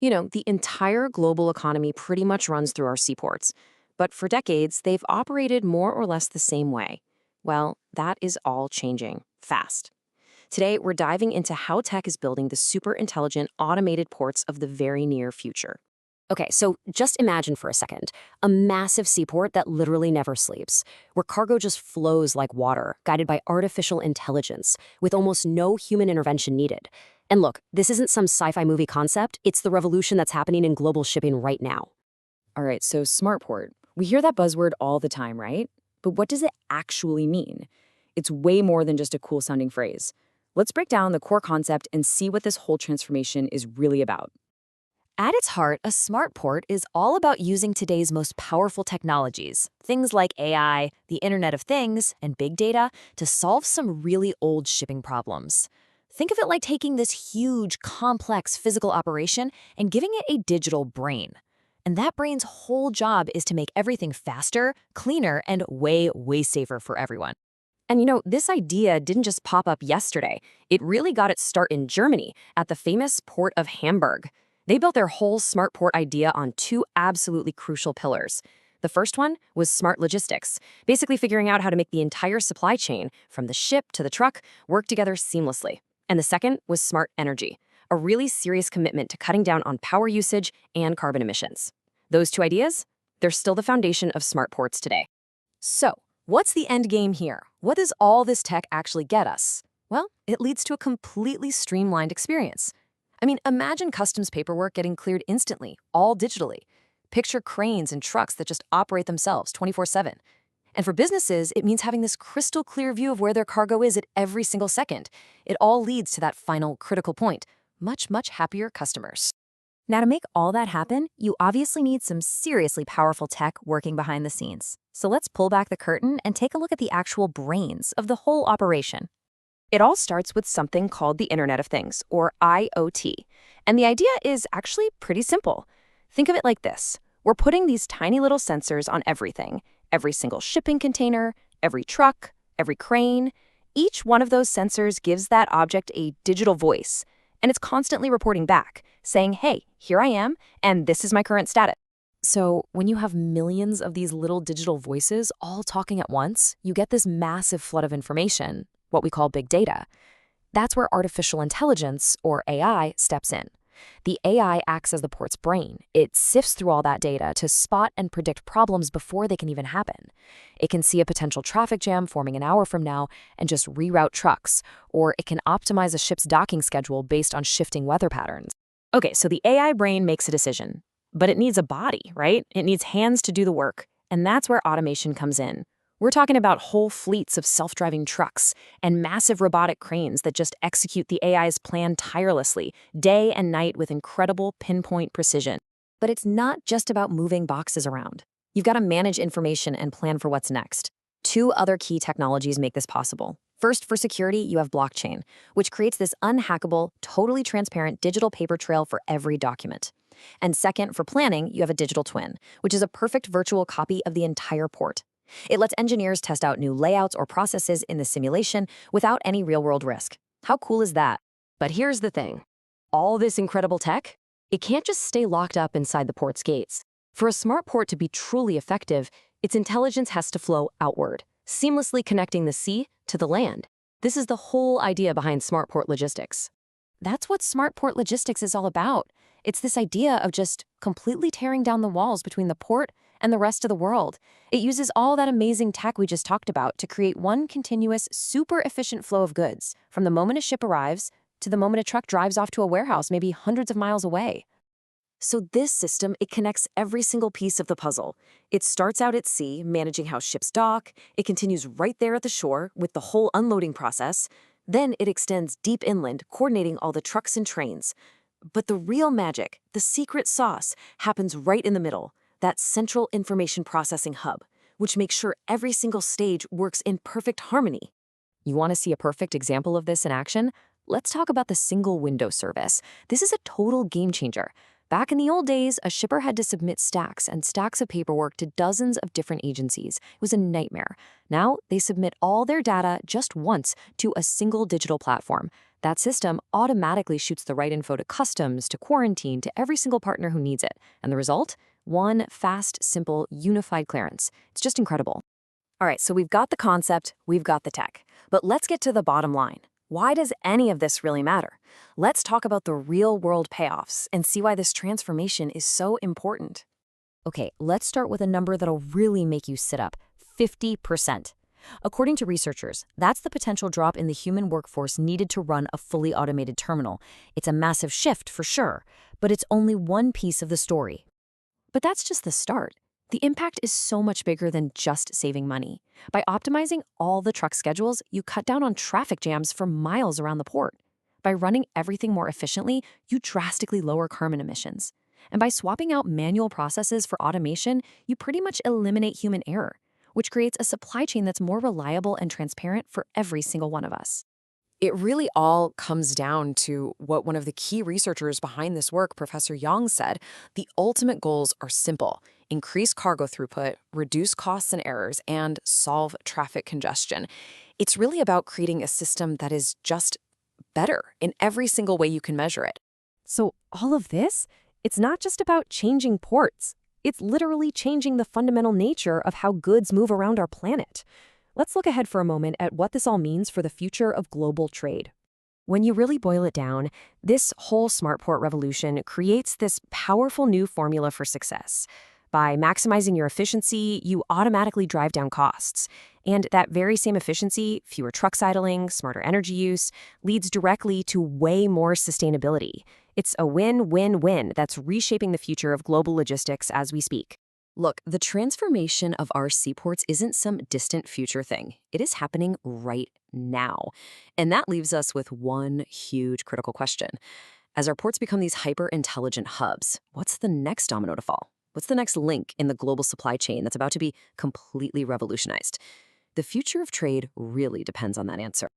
The entire global economy pretty much runs through our seaports. But for decades, they've operated more or less the same way. Well, that is all changing fast. Today, we're diving into how tech is building the super intelligent, automated ports of the very near future. Okay, so just imagine for a second a massive seaport that literally never sleeps, where cargo just flows like water, guided by artificial intelligence, with almost no human intervention needed. And look, this isn't some sci-fi movie concept, it's the revolution that's happening in global shipping right now. All right, so smart port. We hear that buzzword all the time, right? But what does it actually mean? It's way more than just a cool sounding phrase. Let's break down the core concept and see what this whole transformation is really about. At its heart, a smart port is all about using today's most powerful technologies, things like AI, the Internet of Things, and big data, to solve some really old shipping problems. Think of it like taking this huge, complex physical operation and giving it a digital brain. And that brain's whole job is to make everything faster, cleaner, and way, way safer for everyone. And this idea didn't just pop up yesterday. It really got its start in Germany at the famous port of Hamburg. They built their whole smart port idea on two absolutely crucial pillars. The first one was smart logistics, basically figuring out how to make the entire supply chain, from the ship to the truck, work together seamlessly. And the second was smart energy, a really serious commitment to cutting down on power usage and carbon emissions. Those two ideas, they're still the foundation of smart ports today. So, what's the end game here? What does all this tech actually get us? Well, it leads to a completely streamlined experience. I mean, imagine customs paperwork getting cleared instantly, all digitally. Picture cranes and trucks that just operate themselves 24/7. And for businesses, it means having this crystal clear view of where their cargo is at every single second. It all leads to that final critical point: much, much happier customers. Now, to make all that happen, you obviously need some seriously powerful tech working behind the scenes. So let's pull back the curtain and take a look at the actual brains of the whole operation. It all starts with something called the Internet of Things, or IoT. And the idea is actually pretty simple. Think of it like this. We're putting these tiny little sensors on everything: every single shipping container, every truck, every crane. Each one of those sensors gives that object a digital voice, and it's constantly reporting back, saying, hey, here I am, and this is my current status. So when you have millions of these little digital voices all talking at once, you get this massive flood of information, what we call big data. That's where artificial intelligence, or AI, steps in. The AI acts as the port's brain. It sifts through all that data to spot and predict problems before they can even happen. It can see a potential traffic jam forming an hour from now and just reroute trucks, or it can optimize a ship's docking schedule based on shifting weather patterns. Okay, so the AI brain makes a decision, but it needs a body, right? It needs hands to do the work, and that's where automation comes in. We're talking about whole fleets of self-driving trucks and massive robotic cranes that just execute the AI's plan tirelessly, day and night with incredible pinpoint precision. But it's not just about moving boxes around. You've got to manage information and plan for what's next. Two other key technologies make this possible. First, for security, you have blockchain, which creates this unhackable, totally transparent digital paper trail for every document. And second, for planning, you have a digital twin, which is a perfect virtual copy of the entire port. It lets engineers test out new layouts or processes in the simulation without any real-world risk. How cool is that? But here's the thing. All this incredible tech, it can't just stay locked up inside the port's gates. For a smart port to be truly effective, its intelligence has to flow outward, seamlessly connecting the sea to the land. This is the whole idea behind smart port logistics. That's what smart port logistics is all about. It's this idea of just completely tearing down the walls between the port and the rest of the world. It uses all that amazing tech we just talked about to create one continuous, super efficient flow of goods, from the moment a ship arrives to the moment a truck drives off to a warehouse maybe hundreds of miles away. So this system, it connects every single piece of the puzzle. It starts out at sea, managing how ships dock. It continues right there at the shore with the whole unloading process. Then it extends deep inland, coordinating all the trucks and trains. But the real magic, the secret sauce, happens right in the middle, that central information processing hub, which makes sure every single stage works in perfect harmony. You want to see a perfect example of this in action? Let's talk about the single window service. This is a total game changer. Back in the old days, a shipper had to submit stacks and stacks of paperwork to dozens of different agencies. It was a nightmare. Now, they submit all their data just once to a single digital platform. That system automatically shoots the right info to customs, to quarantine, to every single partner who needs it. And the result? One fast, simple, unified clearance. It's just incredible. All right, so we've got the concept, we've got the tech. But let's get to the bottom line. Why does any of this really matter? Let's talk about the real-world payoffs and see why this transformation is so important. Okay, let's start with a number that'll really make you sit up. 50%. According to researchers, that's the potential drop in the human workforce needed to run a fully automated terminal. It's a massive shift for sure, but it's only one piece of the story. But that's just the start. The impact is so much bigger than just saving money. By optimizing all the truck schedules, you cut down on traffic jams for miles around the port. By running everything more efficiently, you drastically lower carbon emissions. And by swapping out manual processes for automation, you pretty much eliminate human error, which creates a supply chain that's more reliable and transparent for every single one of us. It really all comes down to what one of the key researchers behind this work, Professor Yang, said. The ultimate goals are simple: increase cargo throughput, reduce costs and errors, and solve traffic congestion. It's really about creating a system that is just better in every single way you can measure it. So all of this, it's not just about changing ports. It's literally changing the fundamental nature of how goods move around our planet. Let's look ahead for a moment at what this all means for the future of global trade. When you really boil it down, this whole smart port revolution creates this powerful new formula for success. By maximizing your efficiency, you automatically drive down costs. And that very same efficiency, fewer trucks idling, smarter energy use, leads directly to way more sustainability. It's a win-win-win that's reshaping the future of global logistics as we speak. Look, the transformation of our seaports isn't some distant future thing. It is happening right now. And that leaves us with one huge critical question. As our ports become these hyper-intelligent hubs, what's the next domino to fall? What's the next link in the global supply chain that's about to be completely revolutionized? The future of trade really depends on that answer.